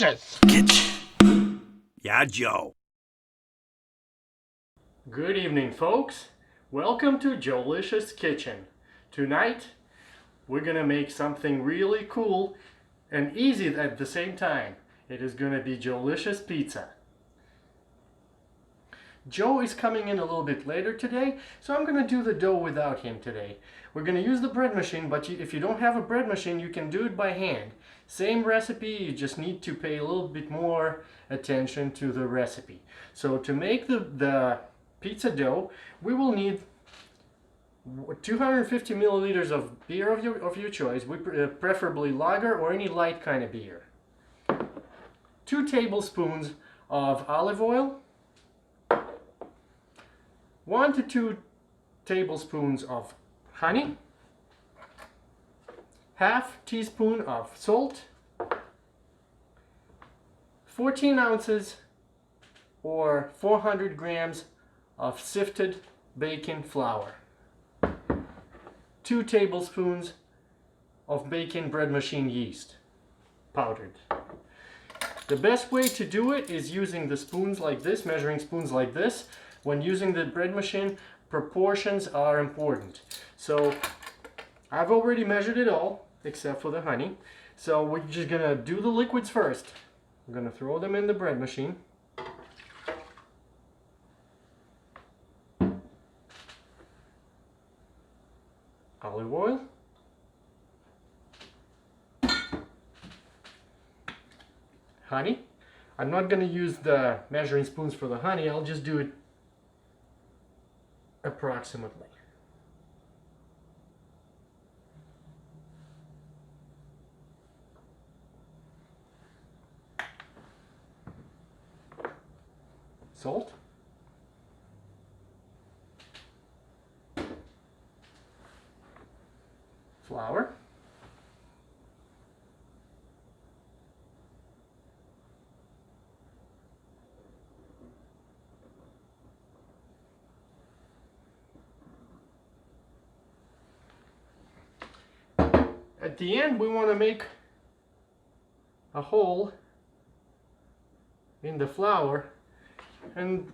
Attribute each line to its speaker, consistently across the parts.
Speaker 1: Joelicious
Speaker 2: Kitchen. Yah Joe.
Speaker 3: Good evening, folks. Welcome to Joelicious Kitchen. Tonight, we're gonna make something really cool and easy at the same time. It is gonna be Joelicious Pizza. Joe is coming in a little bit later today, so I'm gonna do the dough without him today. We're gonna use the bread machine, but if you don't have a bread machine, you can do it by hand. Same recipe, you just need to pay a little bit more attention to the recipe. So to make the pizza dough, we will need 250 milliliters of beer of your choice, preferably lager or any light kind of beer. 2 tablespoons of olive oil, 1 to 2 tablespoons of honey, half teaspoon of salt, 14 ounces or 400 grams of sifted baking flour, 2 tablespoons of baking bread machine yeast, powdered. The best way to do it is using the spoons like this, measuring spoons like this. When using the bread machine, proportions are important. So I've already measured it all, except for the honey. So we're just gonna do the liquids first. I'm gonna throw them in the bread machine. Olive oil. Honey. I'm not gonna use the measuring spoons for the honey, I'll just do it approximately. Salt. Flour. At the end, we want to make a hole in the flour and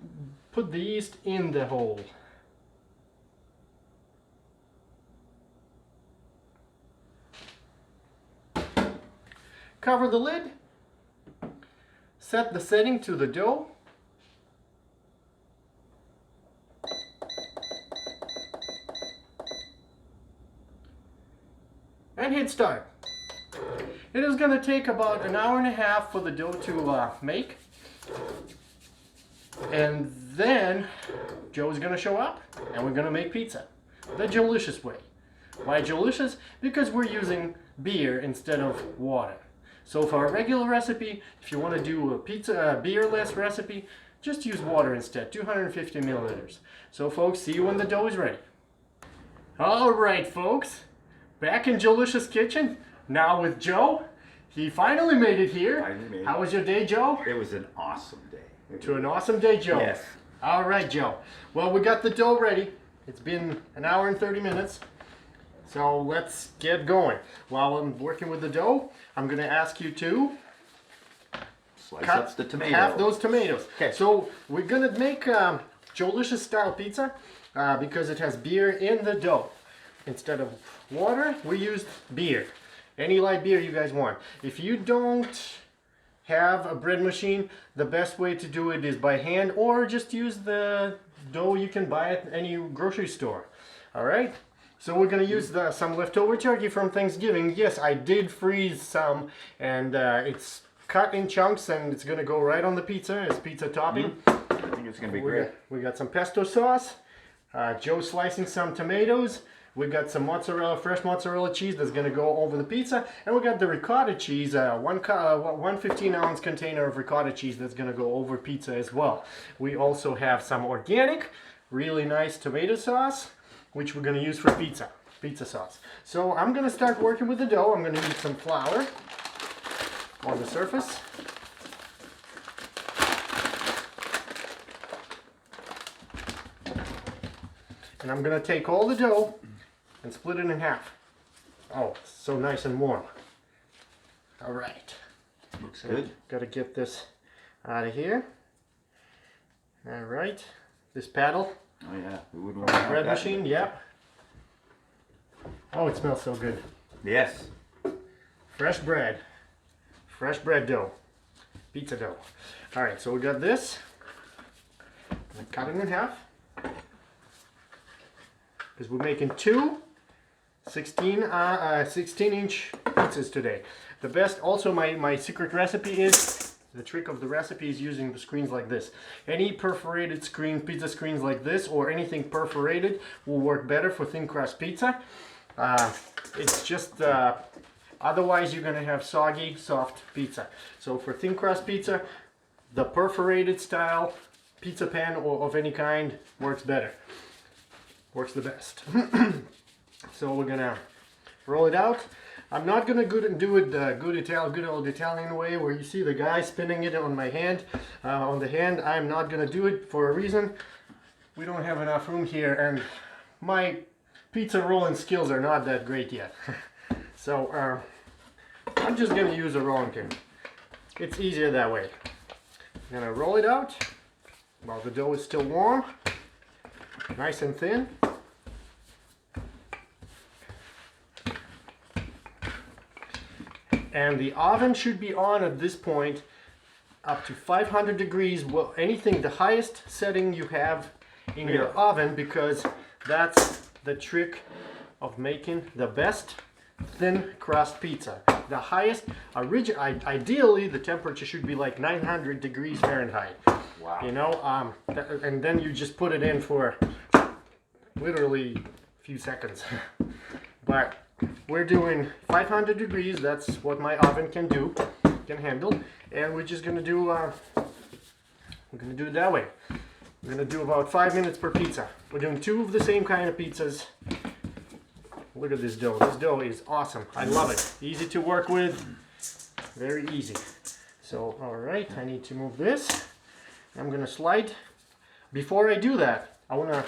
Speaker 3: put the yeast in the hole. Cover the lid, set the setting to the dough, and hit start. It is going to take about an hour and a half for the dough to make, and then Joe's going to show up and we're going to make pizza the Joelicious way. Why Joelicious? Because we're using beer instead of water. So for a regular recipe, if you want to do a pizza beerless recipe, just use water instead, 250 milliliters. So folks, see you when the dough is ready. All right, folks, back in Joelicious Kitchen, now with Joe. He finally made it here. How was your day, Joe?
Speaker 2: It was an awesome day.
Speaker 3: To an awesome day, Joe.
Speaker 2: Yes.
Speaker 3: All right, Joe. Well, we got the dough ready. It's been an hour and 30 minutes. So let's get going. While I'm working with the dough, I'm going to ask you to
Speaker 2: Slice up the tomato.
Speaker 3: half those tomatoes.
Speaker 2: Okay.
Speaker 3: So we're going to make Joelicious style pizza because it has beer in the dough. Instead of water, we used beer. Any light beer you guys want. If you don't have a bread machine, the best way to do it is by hand or just use the dough you can buy at any grocery store. All right? So we're going to use some leftover turkey from Thanksgiving. Yes, I did freeze some, and it's cut in chunks, and it's going to go right on the pizza as pizza topping.
Speaker 2: I think it's going to be great.
Speaker 3: We got some pesto sauce. Joe slicing some tomatoes. We got some fresh mozzarella cheese that's going to go over the pizza. And we got the ricotta cheese, one 15-ounce container of ricotta cheese that's going to go over pizza as well. We also have some organic, really nice tomato sauce, which we're going to use for pizza sauce. So I'm going to start working with the dough. I'm going to need some flour on the surface. And I'm going to take all the dough and split it in half. Oh, so nice and warm. All right.
Speaker 2: Looks good.
Speaker 3: Got to get this out of here. All right. This paddle.
Speaker 2: Oh yeah, we wouldn't want to have
Speaker 3: Bread
Speaker 2: that.
Speaker 3: machine, yep. Oh, it smells so good.
Speaker 2: Yes.
Speaker 3: Fresh bread dough, pizza dough. All right, so we got this. I'm gonna cut it in half because we're making two 16-inch pizzas today. The best, also my secret recipe is, the trick of the recipe is using the screens like this. Any perforated screen, pizza screens like this, or anything perforated will work better for thin crust pizza. It's just, otherwise you're gonna have soggy, soft pizza. So for thin crust pizza, the perforated style pizza pan or of any kind works better. Works the best. So we're gonna roll it out. I'm not gonna do it good old Italian way where you see the guy spinning it on my hand, on the hand. I'm not gonna do it for a reason. We don't have enough room here, and my pizza rolling skills are not that great yet. So I'm just gonna use a rolling pin. It's easier that way. I'm gonna roll it out while the dough is still warm, nice and thin. And the oven should be on at this point up to 500 degrees. Well, anything, the highest setting you have in your oven, because that's the trick of making the best thin crust pizza. The highest, ideally the temperature should be like 900 degrees Fahrenheit.
Speaker 2: Wow.
Speaker 3: You know, and then you just put it in for literally a few seconds. But we're doing 500 degrees. That's what my oven can handle, and we're just gonna do. We're gonna do it that way. We're gonna do about 5 minutes per pizza. We're doing two of the same kind of pizzas. Look at this dough. This dough is awesome. I love it. Easy to work with. Very easy. So, all right, I need to move this. I'm gonna slide. Before I do that, I wanna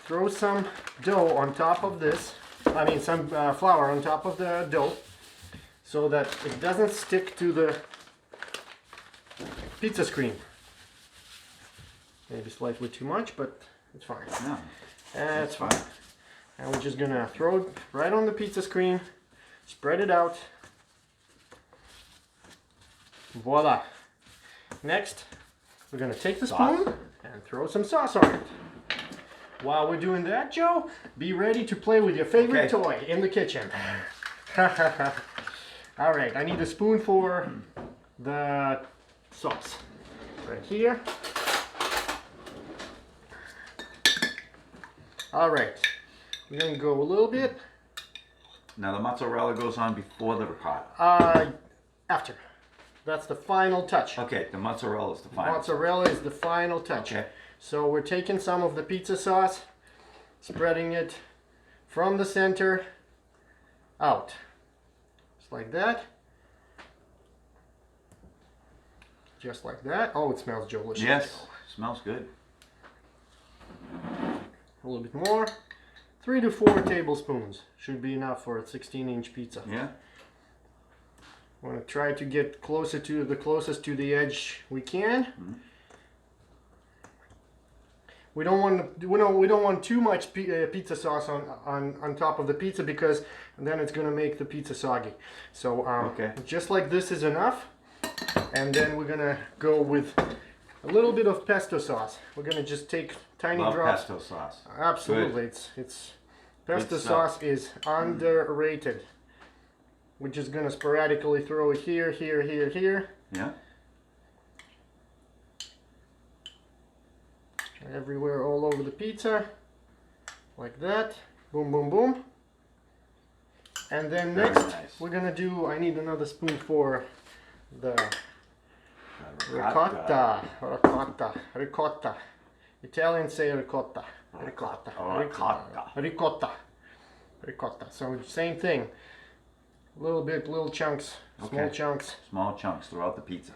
Speaker 3: throw some dough on top of this. I mean, some flour on top of the dough, so that it doesn't stick to the pizza screen. Maybe slightly too much, but it's fine.
Speaker 2: No,
Speaker 3: That's fine. And we're just gonna throw it right on the pizza screen, spread it out. Voila. Next, we're gonna take the spoon and throw some sauce on it. While we're doing that, Joe, be ready to play with your favorite toy in the kitchen. All right, I need a spoon for the sauce. Right here. All right, we're gonna go a little bit.
Speaker 2: Now the mozzarella goes on before the ricotta.
Speaker 3: After. That's the final touch.
Speaker 2: Okay, the mozzarella is the final.
Speaker 3: Mozzarella is the final touch.
Speaker 2: Okay.
Speaker 3: So we're taking some of the pizza sauce, spreading it from the center out. Just like that. Just like that. Oh, it smells delicious.
Speaker 2: Yes, smells good.
Speaker 3: A little bit more. 3 to 4 tablespoons should be enough for a 16-inch pizza.
Speaker 2: Yeah.
Speaker 3: I want to try to get closer to the closest to the edge we can. Mm-hmm. We don't want too much pizza sauce on top of the pizza, because then it's going to make the pizza soggy. So just like this is enough, and then we're going to go with a little bit of pesto sauce. We're going to just take tiny drops.
Speaker 2: Pesto sauce.
Speaker 3: Absolutely, it's pesto sauce is underrated. We're just going to sporadically throw it here, here, here, here.
Speaker 2: Yeah.
Speaker 3: Everywhere, all over the pizza, like that. Boom, boom, boom. And then next, we're gonna do, I need another spoon for the ricotta. Ricotta. Italians say ricotta. Ricotta. Ricotta. So same thing. Little chunks, small chunks.
Speaker 2: Small chunks throughout the pizza.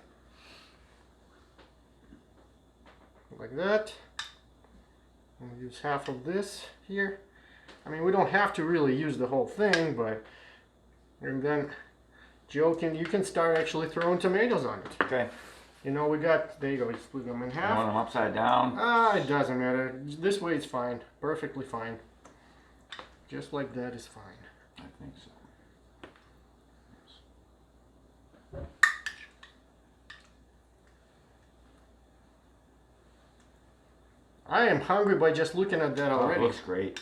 Speaker 3: Like that. We'll use half of this here. I mean, we don't have to really use the whole thing, but and then Joe, you can start actually throwing tomatoes on it.
Speaker 2: Okay.
Speaker 3: You know, there you go, you split them in
Speaker 2: You
Speaker 3: half.
Speaker 2: want them upside down?
Speaker 3: It doesn't matter. This way it's fine. Perfectly fine. Just like that is fine.
Speaker 2: I think so.
Speaker 3: I am hungry by just looking at that already.
Speaker 2: Oh, it looks great.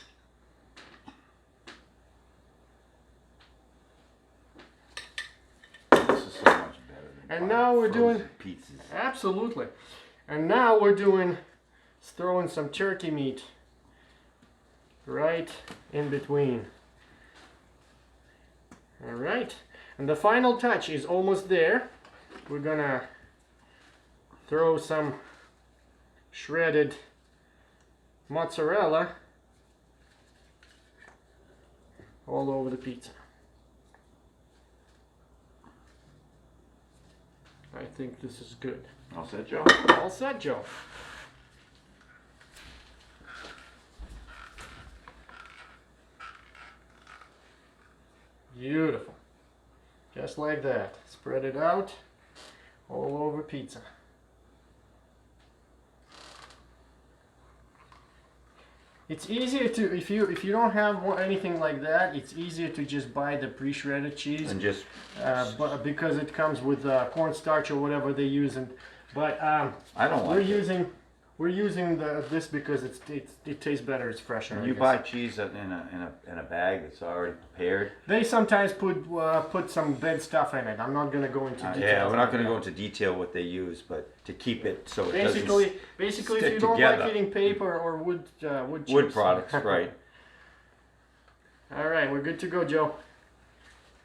Speaker 2: This is so much better than
Speaker 3: And now we're doing
Speaker 2: pizzas.
Speaker 3: Absolutely. And now we're doing throwing some turkey meat right in between. All right. And the final touch is almost there. We're gonna throw some shredded mozzarella all over the pizza. I think this is good.
Speaker 2: All set, Joe?
Speaker 3: All set, Joe. Beautiful. Just like that. Spread it out all over pizza. It's easier to, if you don't have anything like that, it's easier to just buy the pre-shredded cheese.
Speaker 2: And just
Speaker 3: but because it comes with cornstarch or whatever they use, but
Speaker 2: I don't like
Speaker 3: we're using this because it tastes better. It's fresher.
Speaker 2: When you buy cheese in a bag that's already prepared.
Speaker 3: They sometimes put some bad stuff in it. I'm not going to go into detail.
Speaker 2: Yeah, we're not going to go into detail what they use, but to keep it so it doesn't
Speaker 3: basically,
Speaker 2: stick
Speaker 3: if you don't
Speaker 2: together.
Speaker 3: like eating paper or wood
Speaker 2: Wood products, right?
Speaker 3: All right, we're good to go, Joe.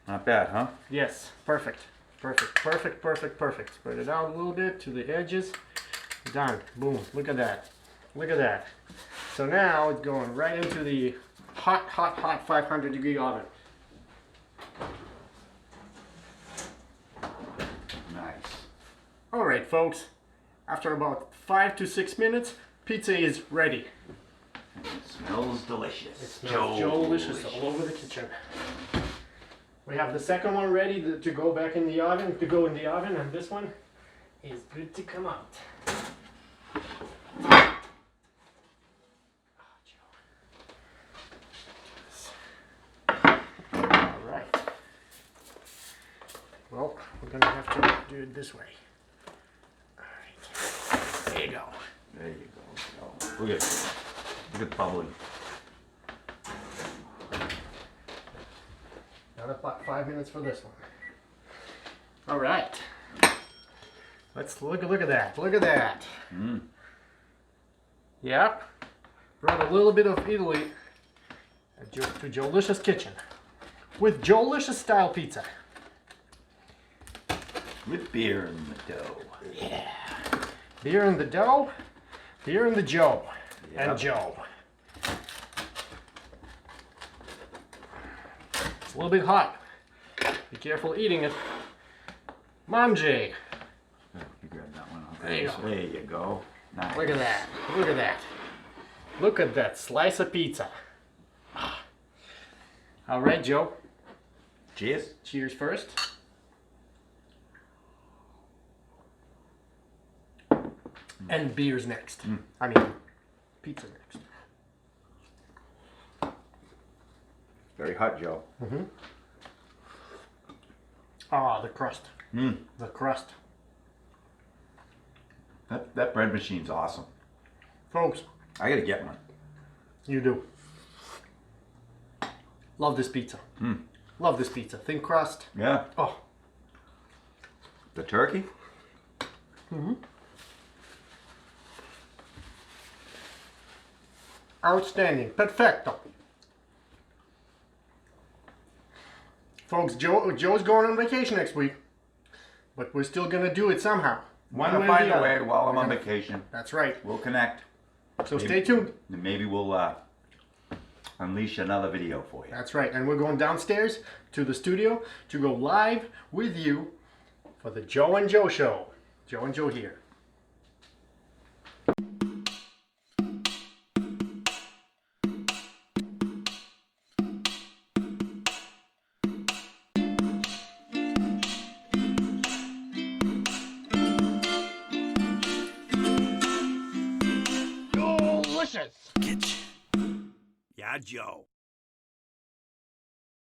Speaker 2: Not bad, huh?
Speaker 3: Yes, perfect. Spread it out a little bit to the edges. Done. Boom. Look at that. Look at that. So now it's going right into the hot 500-degree oven.
Speaker 2: Nice.
Speaker 3: All right, folks. After about 5 to 6 minutes, pizza is ready.
Speaker 2: And it smells delicious.
Speaker 3: It smells Joelicious all over the kitchen. We have the second one ready to go back in the oven, and this one is good to come out. Alright. Well, we're going to have to do it this way. Alright. There you go.
Speaker 2: There you go. Oh, look at the bubbling.
Speaker 3: Another 5 minutes for this one. Alright. Let's look at that. Look at that.
Speaker 2: Mm.
Speaker 3: Yep. Brought a little bit of Italy to Joelicious Kitchen with Joelicious style pizza.
Speaker 2: With beer in the dough.
Speaker 3: Yeah. Beer in the dough, beer in the Joe,
Speaker 2: Yep.
Speaker 3: and Joe. It's a little bit hot. Be careful eating it. Mangi.
Speaker 2: Oh, you grab that one.
Speaker 3: There you go.
Speaker 2: There you go. Nice.
Speaker 3: Look at that. Look at that. Look at that slice of pizza. All right, Joe.
Speaker 2: Cheers.
Speaker 3: Cheers first. And beer's next. I mean, pizza next.
Speaker 2: Very hot, Joe.
Speaker 3: Mm-hmm. Ah, the crust.
Speaker 2: Mm.
Speaker 3: The crust.
Speaker 2: That bread machine's awesome.
Speaker 3: Folks,
Speaker 2: I gotta get one.
Speaker 3: you do. Love this pizza.
Speaker 2: Mm.
Speaker 3: Love this pizza. Thin crust.
Speaker 2: Yeah.
Speaker 3: Oh.
Speaker 2: The turkey?
Speaker 3: Mm-hmm. Outstanding. Perfecto. Folks, Joe's going on vacation next week, but we're still going to do it somehow.
Speaker 2: Want to find a way while I'm on vacation.
Speaker 3: That's right.
Speaker 2: We'll connect.
Speaker 3: So stay tuned.
Speaker 2: Maybe we'll unleash another video for you.
Speaker 3: That's right. And we're going downstairs to the studio to go live with you for the Joe and Joe show. Joe and Joe here. Joelicious
Speaker 1: Kitchen. Yeah, Joe.